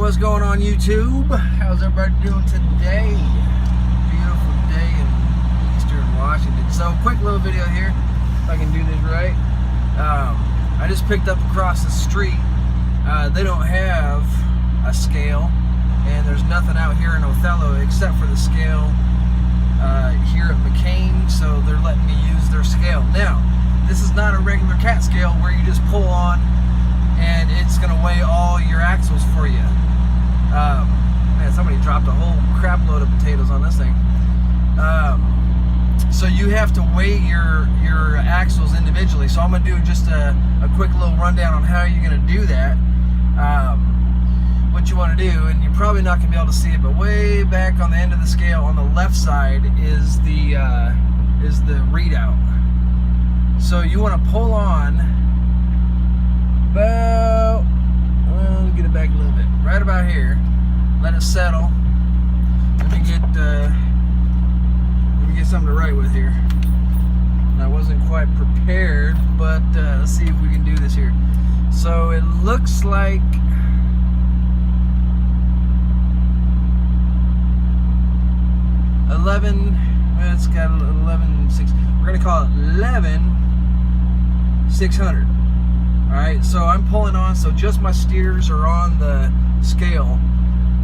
what's going on YouTube? How's everybody doing today? Beautiful day in Eastern Washington. So, quick little video here, if I can do this right. I just picked up across the street. They don't have a scale, and there's nothing out here in Othello except for the scale here at McCain, so they're letting me use their scale. Now, this is not a regular cat scale where you just pull on and it's going to weigh all your axles for you. Man, somebody dropped a whole crap load of potatoes on this thing. So you have to weigh your axles individually. So I'm going to do just a quick little rundown on how you're going to do that. What you want to do, and you're probably not going to be able to see it, but way back on the end of the scale on the left side is the readout. So you want to pull on about, well, get it back a little bit, right about here. Let it settle. Let me get something to write with here. And I wasn't quite prepared, but let's see if we can do this here. So it looks like it's got 11,600. We're gonna call it 11,600. All right, so I'm pulling on, so just my steers are on the scale,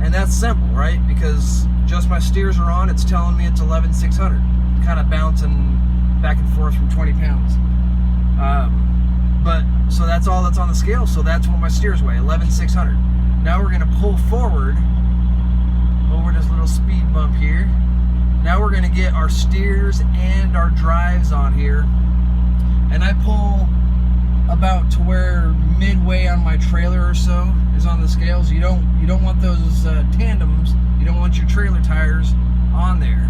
and that's simple, right? Because just my steers are on, it's telling me it's 11,600, kind of bouncing back and forth from 20 pounds. But so that's all that's on the scale. So that's what my steers weigh, 11,600. Now we're gonna pull forward over this little speed bump here. Now we're gonna get our steers and our drives on here, and I pull about to where midway on my trailer or so is on the scales. You don't want those tandems. You don't want your trailer tires on there.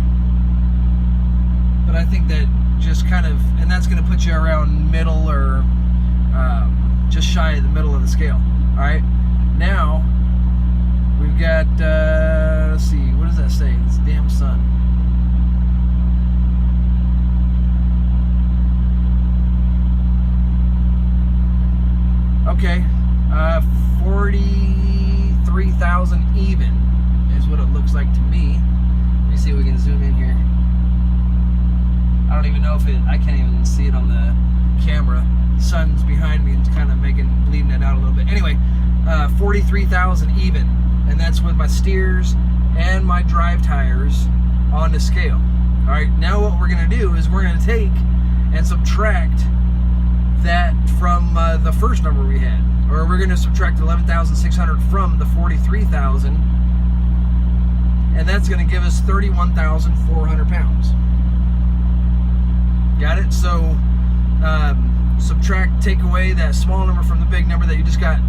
But I think that just kind of, and that's going to put you around middle or just shy of the middle of the scale. All right. Now we've got let's see, what does that say? This damn sun. Okay, 43,000 even is what it looks like to me. Let me see if we can zoom in here. I don't even know if I can't even see it on the camera. Sun's behind me and it's kind of bleeding it out a little bit. Anyway, 43,000 even, and that's with my steers and my drive tires on the scale. All right, now what we're gonna do is we're gonna take and subtract that from the first number we had, or we're going to subtract 11,600 from the 43,000, and that's going to give us 31,400 pounds. Got it? So take away that small number from the big number that you just got.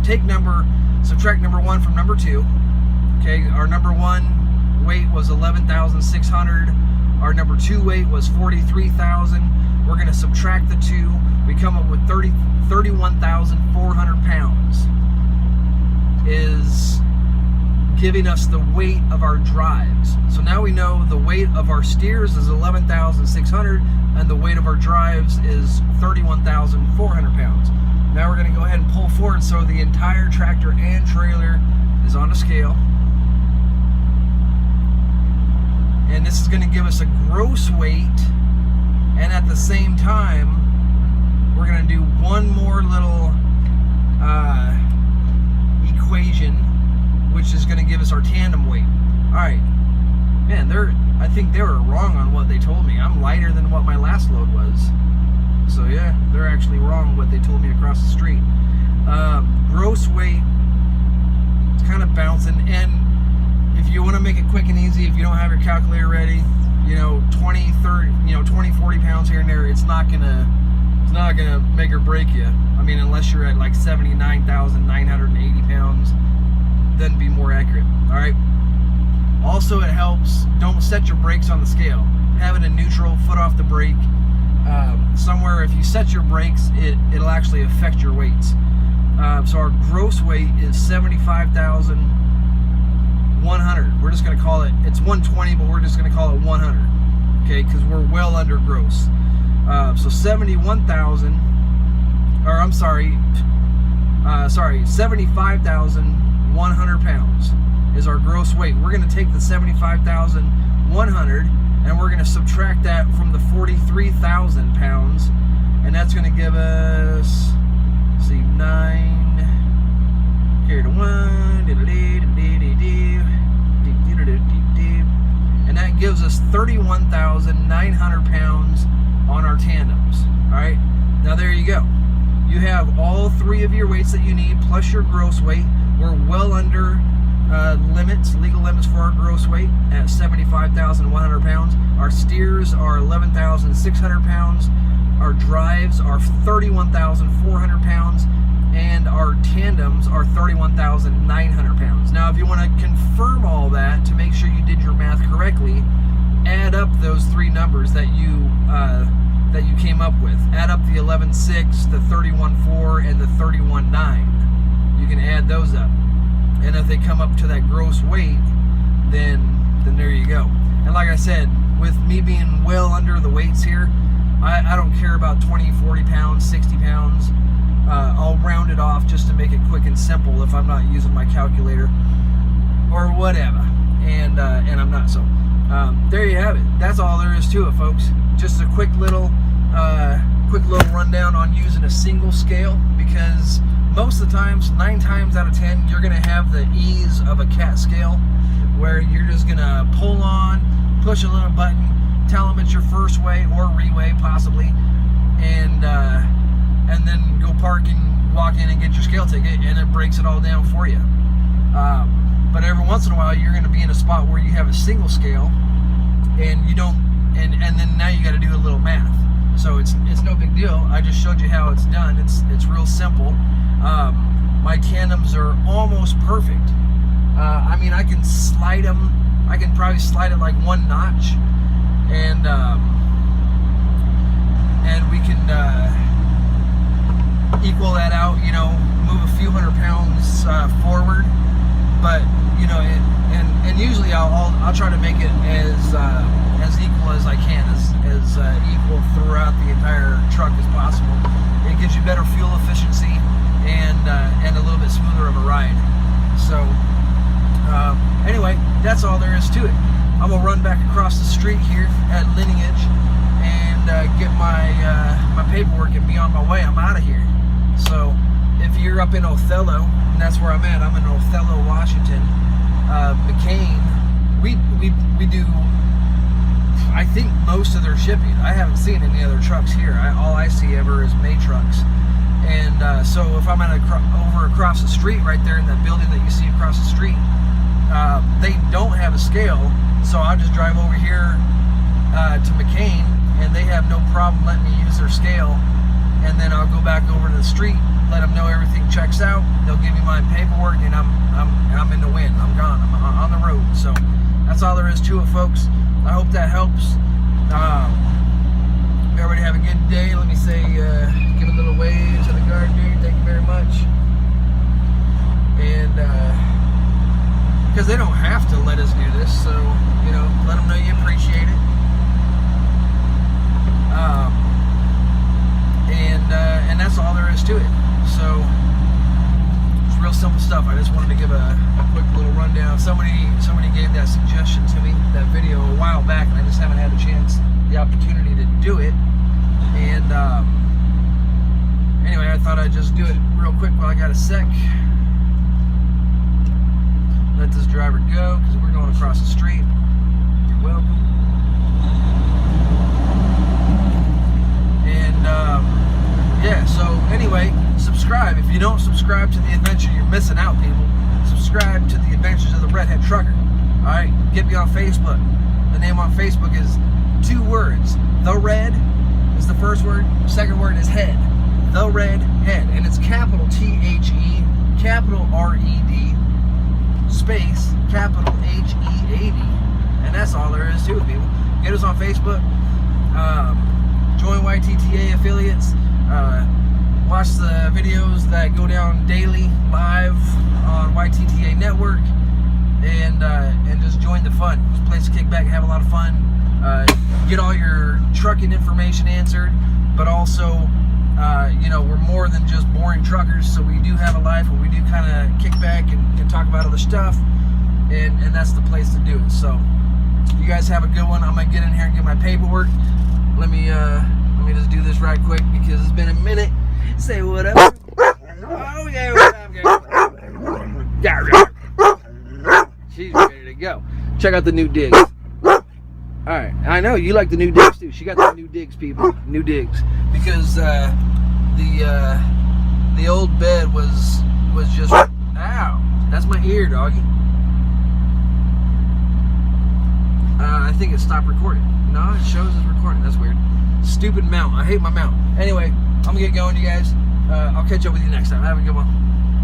Subtract number one from number two. Okay, our number one weight was 11,600. Our number two weight was 43,000. We're going to subtract the two. We come up with 31,400 pounds is giving us the weight of our drives. So now we know the weight of our steers is 11,600 and the weight of our drives is 31,400 pounds. Now we're going to go ahead and pull forward so the entire tractor and trailer is on a scale. And this is going to give us a gross weight, and at the same time we're going to do one more little equation, which is going to give us our tandem weight. Alright, man, I think they were wrong on what they told me. I'm lighter than what my last load was. So yeah, they're actually wrong what they told me across the street. Gross weight, it's kind of bouncing, and if you want to make it quick and easy, if you don't have your calculator ready, 20, 30, 20, 40 pounds here and there, it's not gonna make or break you. I mean, unless you're at like 79,980 pounds, then be more accurate. All right. Also, it helps, don't set your brakes on the scale. Have it in neutral, foot off the brake. Somewhere, if you set your brakes, it'll actually affect your weights. So our gross weight is 75,100. We're just gonna call it, it's 120, but we're just gonna call it 100. Okay, because we're well under gross. So 75,100 100 pounds is our gross weight. We're going to take the 75,100 and we're going to subtract that from the 43,000 pounds, and that's going to give us, let's see, 9 carry to 1, and that gives us 31,900 pounds on our tandems. All right, now there you go. You have all three of your weights that you need plus your gross weight. We're well under legal limits for our gross weight at 75,100 pounds. Our steers are 11,600 pounds. Our drives are 31,400 pounds. And our tandems are 31,900 pounds. Now, if you want to confirm all that to make sure you did your math correctly, add up those three numbers that you came up with. Add up the 11.6, the 31.4, and the 31.9. You can add those up, and if they come up to that gross weight, then there you go. And like I said, with me being well under the weights here, I don't care about 20, 40 pounds, 60 pounds. I'll round it off just to make it quick and simple if I'm not using my calculator or whatever, and I'm not. So there you have it. That's all there is to it, folks. Just a quick little rundown on using a single scale, because most of the times, 9 times out of 10, you're gonna have the ease of a cat scale, where you're just gonna pull on, push a little button, tell them it's your first weigh or reweigh possibly, and then go park and walk in and get your scale ticket, and it breaks it all down for you. But every once in a while, you're going to be in a spot where you have a single scale, and you don't, and then now you got to do a little math. So it's no big deal. I just showed you how it's done. It's real simple. My tandems are almost perfect. I mean, I can slide them. I can probably slide it like 1 notch, and we can equal that out, you know, move a few 100 pounds forward, but you know, and usually I'll try to make it as equal as I can, as equal throughout the entire truck as possible. It gives you better fuel efficiency and a little bit smoother of a ride. So anyway, that's all there is to it. I'm gonna run back across the street here at Lineage and get my paperwork and be on my way. I'm out of here. So if you're up in Othello, and that's where I'm at, I'm in Othello, Washington, McCain, we do, I think, most of their shipping. I haven't seen any other trucks here. All I see ever is May trucks. And so if I'm over across the street, right there in that building that you see across the street, they don't have a scale, so I'll just drive over here to McCain, and they have no problem letting me use their scale. And then I'll go back over to the street, let them know everything checks out. They'll give me my paperwork, and I'm in the wind. I'm gone. I'm on the road. So that's all there is to it, folks. I hope that helps. Everybody have a good day. Let me say, give a little wave to the guard dude. Thank you very much. And because they don't have to let us do this, so you know, let them know you appreciate it. And that's all there is to it. So it's real simple stuff. I just wanted to give a quick little rundown. Somebody gave that suggestion to me, that video, a while back, and I just haven't had the opportunity to do it. And anyway, I thought I'd just do it real quick while I got a sec. Let this driver go, because we're going across the street. You're welcome. And yeah, so anyway, subscribe. If you don't subscribe to the adventure, you're missing out, people. Subscribe to the Adventures of the Redhead Trucker. Alright, get me on Facebook. The name on Facebook is 2 words. The Red is the first word, second word is head. The Red Head. And it's capital T-H-E, capital R-E-D, space, capital H-E-A-D. And that's all there is to it, people. Get us on Facebook. Join YTTA affiliates. Watch the videos that go down daily live on YTTA Network, and just join the fun. It's a place to kick back and have a lot of fun. Get all your trucking information answered, but also, you know, we're more than just boring truckers, so we do have a life where we do kind of kick back and talk about other stuff, and that's the place to do it. So you guys have a good one. I'm gonna get in here and get my paperwork. Let me just do this right quick because it's been a minute. Say what up. Oh yeah, what up, she's ready to go. Check out the new digs. Alright, I know you like the new digs too. She got the new digs, people. New digs. Because the old bed was just, ow, that's my ear, doggy. I think it stopped recording. No, it shows it's recording. That's weird. Stupid mount. I hate my mount. Anyway, I'm gonna get going, you guys. I'll catch up with you next time. Have a good one.